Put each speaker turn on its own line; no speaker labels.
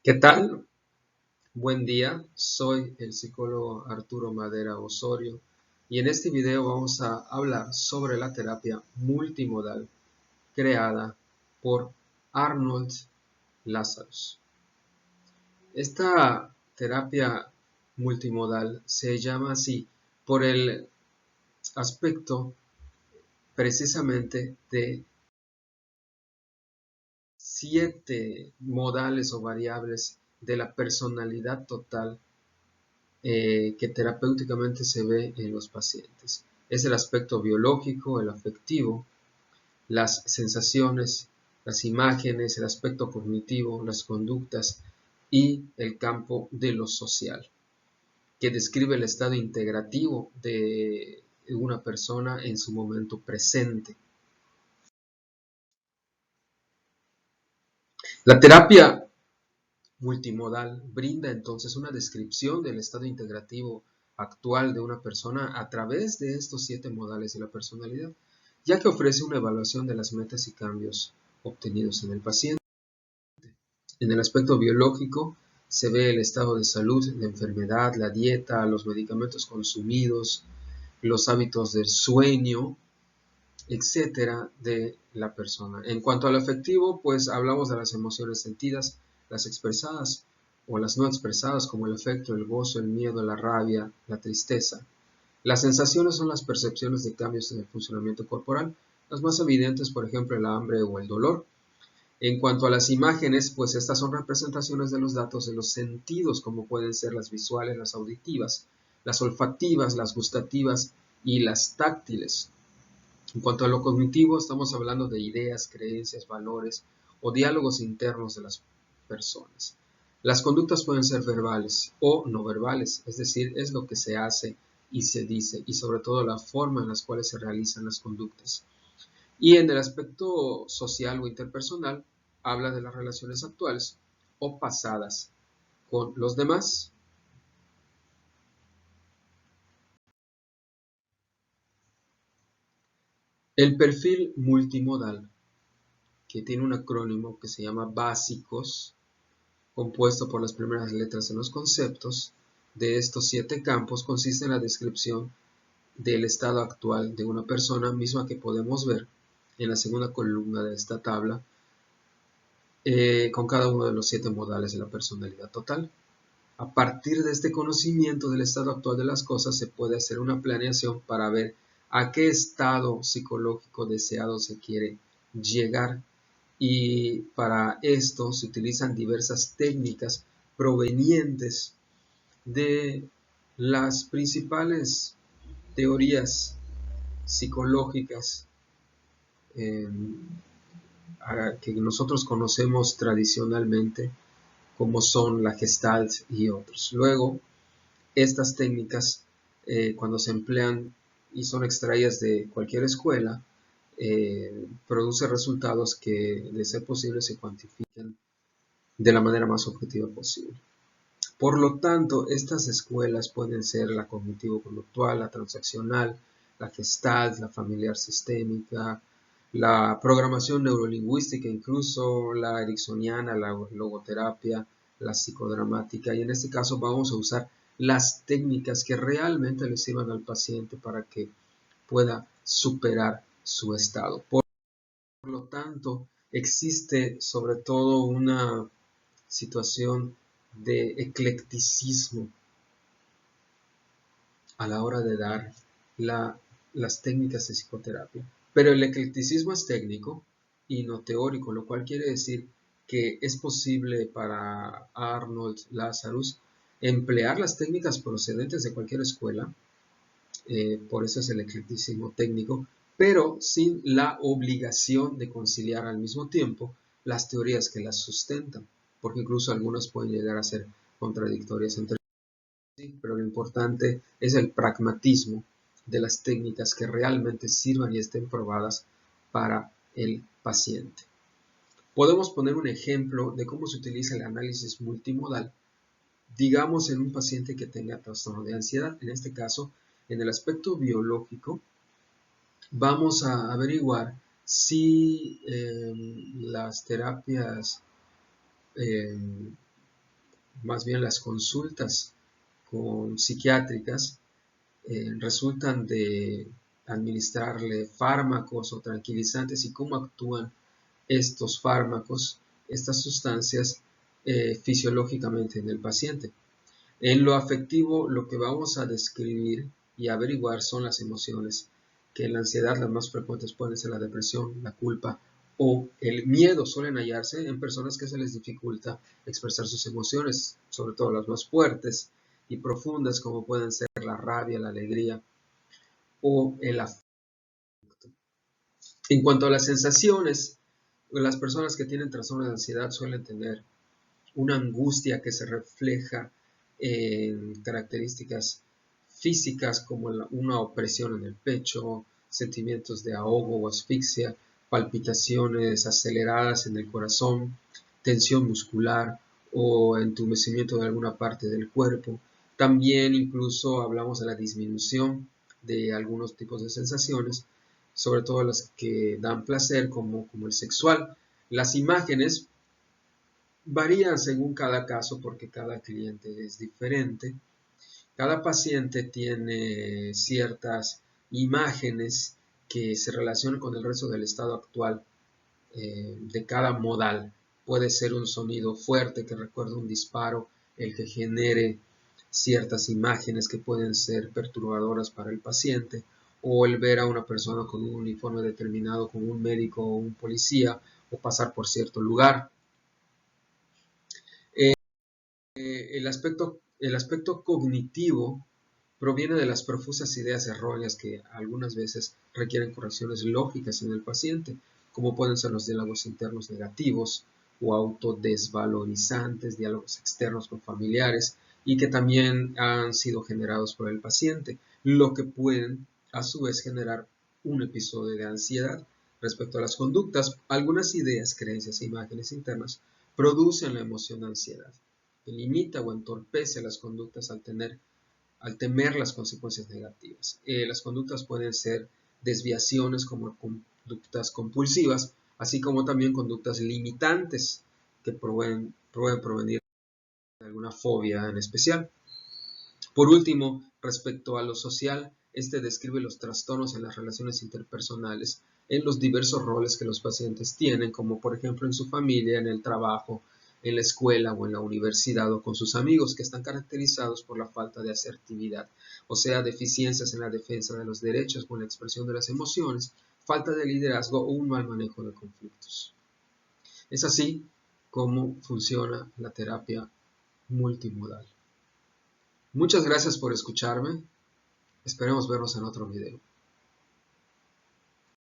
¿Qué tal? Buen día, soy el psicólogo Arturo Madera Osorio y en este video vamos a hablar sobre la terapia multimodal creada por Arnold Lazarus. Esta terapia multimodal se llama así por el aspecto precisamente de 7 modales o variables de la personalidad total que terapéuticamente se ve en los pacientes. Es el aspecto biológico, el afectivo, las sensaciones, las imágenes, el aspecto cognitivo, las conductas y el campo de lo social, que describe el estado integrativo de una persona en su momento presente. La terapia multimodal brinda entonces una descripción del estado integrativo actual de una persona a través de estos 7 modales de la personalidad, ya que ofrece una evaluación de las metas y cambios obtenidos en el paciente. En el aspecto biológico se ve el estado de salud, la enfermedad, la dieta, los medicamentos consumidos, los hábitos del sueño, etcétera, de la persona. En cuanto al afectivo, pues hablamos de las emociones sentidas, las expresadas o las no expresadas, como el afecto, el gozo, el miedo, la rabia, la tristeza. Las sensaciones son las percepciones de cambios en el funcionamiento corporal, las más evidentes, por ejemplo, el hambre o el dolor. En cuanto a las imágenes, pues estas son representaciones de los datos de los sentidos, como pueden ser las visuales, las auditivas, las olfativas, las gustativas y las táctiles. En cuanto a lo cognitivo, estamos hablando de ideas, creencias, valores o diálogos internos de las personas. Las conductas pueden ser verbales o no verbales, es decir, es lo que se hace y se dice, y sobre todo la forma en la cual se realizan las conductas. Y en el aspecto social o interpersonal, habla de las relaciones actuales o pasadas con los demás. El perfil multimodal, que tiene un acrónimo que se llama básicos, compuesto por las primeras letras de los conceptos de estos 7 campos, consiste en la descripción del estado actual de una persona, misma que podemos ver en la segunda columna de esta tabla, con cada uno de los 7 modales de la personalidad total. A partir de este conocimiento del estado actual de las cosas, se puede hacer una planeación para ver a qué estado psicológico deseado se quiere llegar, y para esto se utilizan diversas técnicas provenientes de las principales teorías psicológicas eh, que nosotros conocemos tradicionalmente, como son la Gestalt y otros. Luego, estas técnicas, cuando se emplean y son extraídas de cualquier escuela, produce resultados que, de ser posible, se cuantifican de la manera más objetiva posible. Por lo tanto, estas escuelas pueden ser la cognitivo-conductual, la transaccional, la Gestalt, la familiar sistémica, la programación neurolingüística, incluso la ericksoniana, la logoterapia, la psicodramática, y en este caso vamos a usar las técnicas que realmente le sirvan al paciente para que pueda superar su estado. Por lo tanto, existe sobre todo una situación de eclecticismo a la hora de dar las técnicas de psicoterapia. Pero el eclecticismo es técnico y no teórico, lo cual quiere decir que es posible para Arnold Lazarus emplear las técnicas procedentes de cualquier escuela, por eso es el eclecticismo técnico, pero sin la obligación de conciliar al mismo tiempo las teorías que las sustentan, porque incluso algunas pueden llegar a ser contradictorias entre sí, pero lo importante es el pragmatismo de las técnicas que realmente sirvan y estén probadas para el paciente. Podemos poner un ejemplo de cómo se utiliza el análisis multimodal, digamos en un paciente que tenga trastorno de ansiedad. En este caso, en el aspecto biológico, vamos a averiguar si las terapias más bien las consultas psiquiátricas, resultan de administrarle fármacos o tranquilizantes y cómo actúan estos fármacos, estas sustancias, fisiológicamente en el paciente. En lo afectivo, lo que vamos a describir y averiguar son las emociones, que en la ansiedad las más frecuentes pueden ser la depresión, la culpa o el miedo. Suelen hallarse en personas que se les dificulta expresar sus emociones, sobre todo las más fuertes y profundas, como pueden ser la rabia, la alegría o el afecto. En cuanto a las sensaciones, las personas que tienen trastorno de ansiedad suelen tener una angustia que se refleja en características físicas como una opresión en el pecho, sentimientos de ahogo o asfixia, palpitaciones aceleradas en el corazón, tensión muscular o entumecimiento de alguna parte del cuerpo. También incluso hablamos de la disminución de algunos tipos de sensaciones, sobre todo las que dan placer como el sexual. Las imágenes varían según cada caso porque cada cliente es diferente. Cada paciente tiene ciertas imágenes que se relacionan con el resto del estado actual de cada modal. Puede ser un sonido fuerte que recuerda un disparo, el que genere ciertas imágenes que pueden ser perturbadoras para el paciente, o el ver a una persona con un uniforme determinado, como un médico o un policía, o pasar por cierto lugar. El aspecto cognitivo proviene de las profusas ideas erróneas que algunas veces requieren correcciones lógicas en el paciente, como pueden ser los diálogos internos negativos o autodesvalorizantes, diálogos externos con familiares y que también han sido generados por el paciente, lo que pueden a su vez generar un episodio de ansiedad. Respecto a las conductas, algunas ideas, creencias e imágenes internas producen la emoción de ansiedad, que limita o entorpece las conductas al temer las consecuencias negativas. Las conductas pueden ser desviaciones como conductas compulsivas, así como también conductas limitantes que pueden provenir de alguna fobia en especial. Por último, respecto a lo social, este describe los trastornos en las relaciones interpersonales en los diversos roles que los pacientes tienen, como por ejemplo en su familia, en el trabajo, en la escuela o en la universidad o con sus amigos, que están caracterizados por la falta de asertividad, o sea, deficiencias en la defensa de los derechos o en la expresión de las emociones, falta de liderazgo o un mal manejo de conflictos. Es así como funciona la terapia multimodal. Muchas gracias por escucharme. Esperemos vernos en otro video.